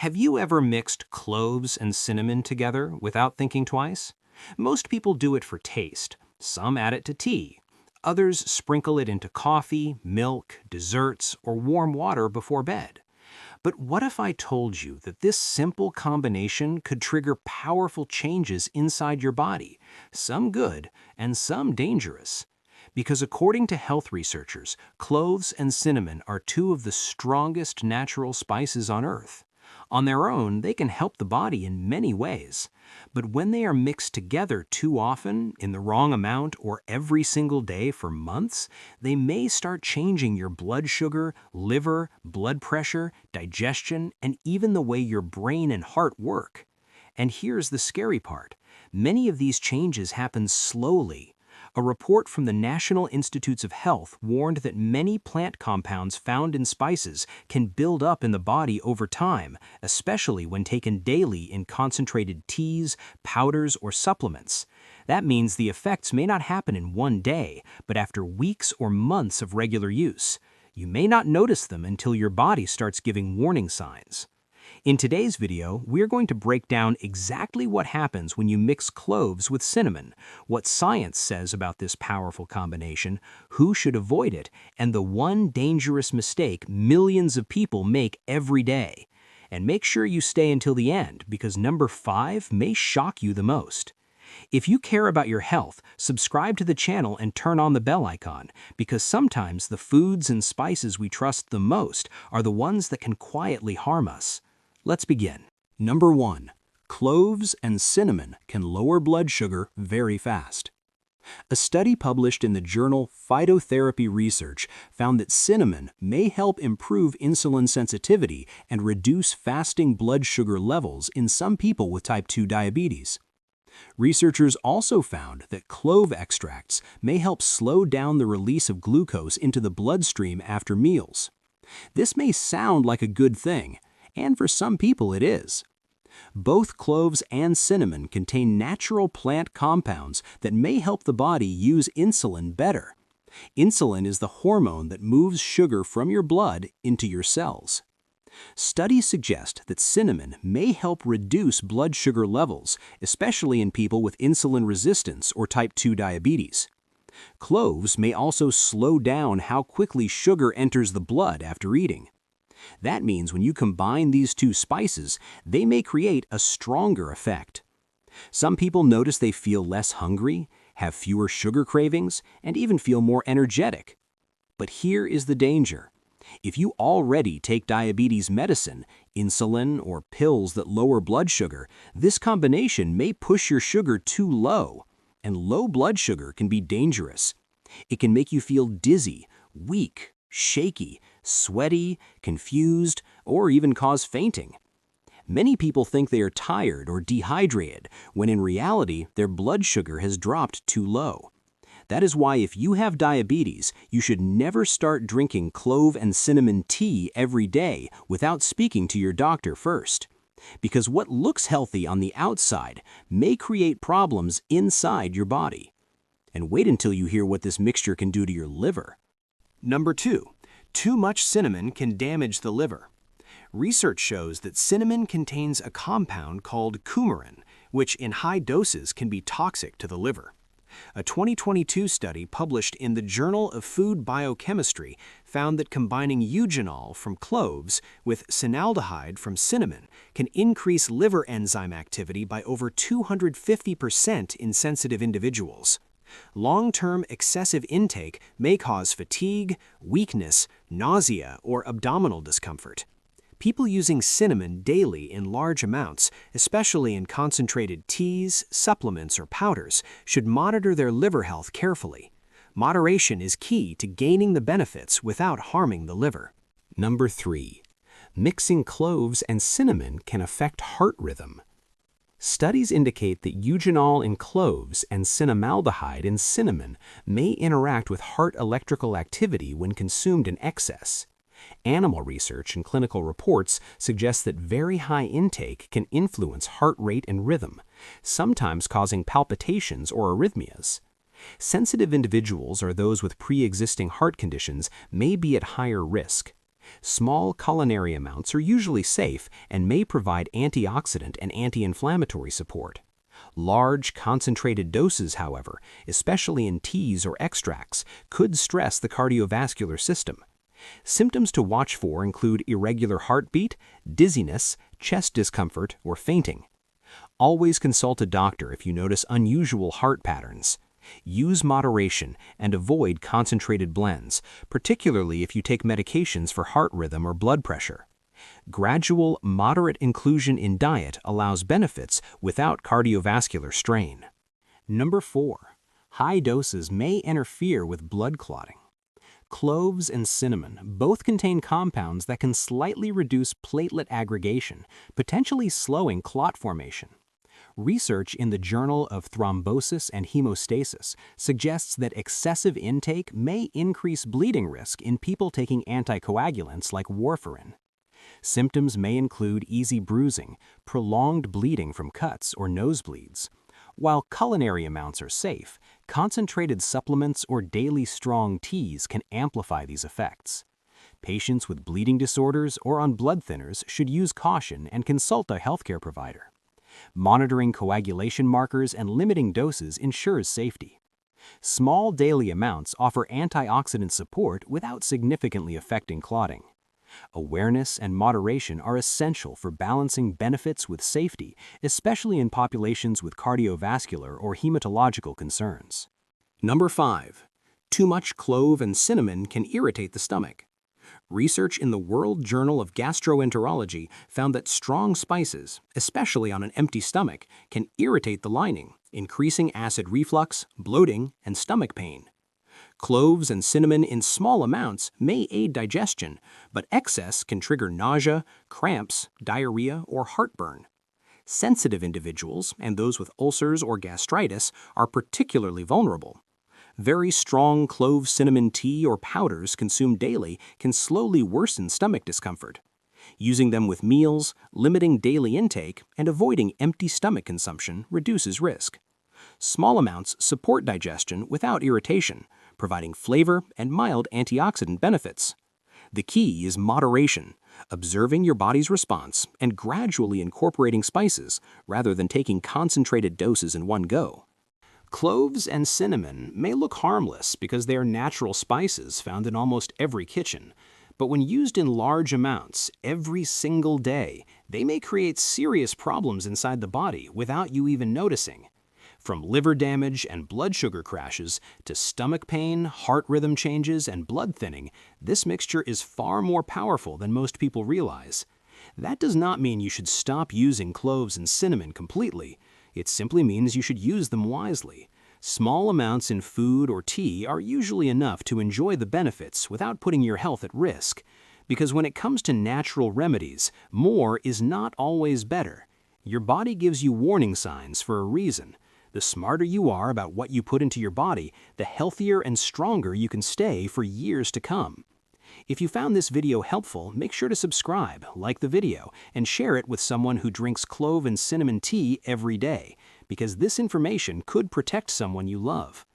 Have you ever mixed cloves and cinnamon together without thinking twice? Most people do it for taste. Some add it to tea. Others sprinkle it into coffee, milk, desserts, or warm water before bed. But what if I told you that this simple combination could trigger powerful changes inside your body, some good and some dangerous? Because according to health researchers, cloves and cinnamon are two of the strongest natural spices on Earth. On their own, they can help the body in many ways. But when they are mixed together too often, in the wrong amount, or every single day for months, they may start changing your blood sugar, liver, blood pressure, digestion, and even the way your brain and heart work. And here's the scary part. Many of these changes happen slowly. A report from the National Institutes of Health warned that many plant compounds found in spices can build up in the body over time, especially when taken daily in concentrated teas, powders, or supplements. That means the effects may not happen in one day, but after weeks or months of regular use. You may not notice them until your body starts giving warning signs. In today's video, we're going to break down exactly what happens when you mix cloves with cinnamon, what science says about this powerful combination, who should avoid it, and the one dangerous mistake millions of people make every day. And make sure you stay until the end, because number 5 may shock you the most. If you care about your health, subscribe to the channel and turn on the bell icon, because sometimes the foods and spices we trust the most are the ones that can quietly harm us. Let's begin. Number 1. Cloves and cinnamon can lower blood sugar very fast. A study published in the journal Phytotherapy Research found that cinnamon may help improve insulin sensitivity and reduce fasting blood sugar levels in some people with type 2 diabetes. Researchers also found that clove extracts may help slow down the release of glucose into the bloodstream after meals. This may sound like a good thing, and for some people it is. Both cloves and cinnamon contain natural plant compounds that may help the body use insulin better. Insulin is the hormone that moves sugar from your blood into your cells. Studies suggest that cinnamon may help reduce blood sugar levels, especially in people with insulin resistance or type 2 diabetes. Cloves may also slow down how quickly sugar enters the blood after eating. That means when you combine these two spices, they may create a stronger effect. Some people notice they feel less hungry, have fewer sugar cravings, and even feel more energetic. But here is the danger. If you already take diabetes medicine, insulin, or pills that lower blood sugar, this combination may push your sugar too low. And low blood sugar can be dangerous. It can make you feel dizzy, weak, shaky, sweaty, confused, or even cause fainting. Many people think they are tired or dehydrated, when in reality their blood sugar has dropped too low. That is why if you have diabetes, you should never start drinking clove and cinnamon tea every day without speaking to your doctor first. Because what looks healthy on the outside may create problems inside your body. And wait until you hear what this mixture can do to your liver. Number 2. Too much cinnamon can damage the liver. Research shows that cinnamon contains a compound called coumarin, which in high doses can be toxic to the liver. A 2022 study published in the Journal of Food Biochemistry found that combining eugenol from cloves with cinaldehyde from cinnamon can increase liver enzyme activity by over 250% in sensitive individuals. Long-term excessive intake may cause fatigue, weakness, nausea, or abdominal discomfort. People using cinnamon daily in large amounts, especially in concentrated teas, supplements, or powders, should monitor their liver health carefully. Moderation is key to gaining the benefits without harming the liver. Number 3. Mixing cloves and cinnamon can affect heart rhythm. Studies indicate that eugenol in cloves and cinnamaldehyde in cinnamon may interact with heart electrical activity when consumed in excess. Animal research and clinical reports suggest that very high intake can influence heart rate and rhythm, sometimes causing palpitations or arrhythmias. Sensitive individuals or those with pre-existing heart conditions may be at higher risk. Small culinary amounts are usually safe and may provide antioxidant and anti-inflammatory support. Large, concentrated doses, however, especially in teas or extracts, could stress the cardiovascular system. Symptoms to watch for include irregular heartbeat, dizziness, chest discomfort, or fainting. Always consult a doctor if you notice unusual heart patterns. Use moderation and avoid concentrated blends, particularly if you take medications for heart rhythm or blood pressure. Gradual, moderate inclusion in diet allows benefits without cardiovascular strain. Number 4. High doses may interfere with blood clotting. Cloves and cinnamon both contain compounds that can slightly reduce platelet aggregation, potentially slowing clot formation. Research in the Journal of Thrombosis and Hemostasis suggests that excessive intake may increase bleeding risk in people taking anticoagulants like warfarin. Symptoms may include easy bruising, prolonged bleeding from cuts or nosebleeds. While culinary amounts are safe, concentrated supplements or daily strong teas can amplify these effects. Patients with bleeding disorders or on blood thinners should use caution and consult a healthcare provider. Monitoring coagulation markers and limiting doses ensures safety. Small daily amounts offer antioxidant support without significantly affecting clotting. Awareness and moderation are essential for balancing benefits with safety, especially in populations with cardiovascular or hematological concerns. Number 5. Too much clove and cinnamon can irritate the stomach. Research in the World Journal of Gastroenterology found that strong spices, especially on an empty stomach, can irritate the lining, increasing acid reflux, bloating, and stomach pain. Cloves and cinnamon in small amounts may aid digestion, but excess can trigger nausea, cramps, diarrhea, or heartburn. Sensitive individuals and those with ulcers or gastritis are particularly vulnerable. Very strong clove-cinnamon tea or powders consumed daily can slowly worsen stomach discomfort. Using them with meals, limiting daily intake, and avoiding empty stomach consumption reduces risk. Small amounts support digestion without irritation, providing flavor and mild antioxidant benefits. The key is moderation, observing your body's response and gradually incorporating spices rather than taking concentrated doses in one go. Cloves and cinnamon may look harmless because they are natural spices found in almost every kitchen, but when used in large amounts every single day, they may create serious problems inside the body without you even noticing. From liver damage and blood sugar crashes to stomach pain, heart rhythm changes, and blood thinning, this mixture is far more powerful than most people realize. That does not mean you should stop using cloves and cinnamon completely. It simply means you should use them wisely. Small amounts in food or tea are usually enough to enjoy the benefits without putting your health at risk. Because when it comes to natural remedies, more is not always better. Your body gives you warning signs for a reason. The smarter you are about what you put into your body, the healthier and stronger you can stay for years to come. If you found this video helpful, make sure to subscribe, like the video, and share it with someone who drinks clove and cinnamon tea every day, because this information could protect someone you love.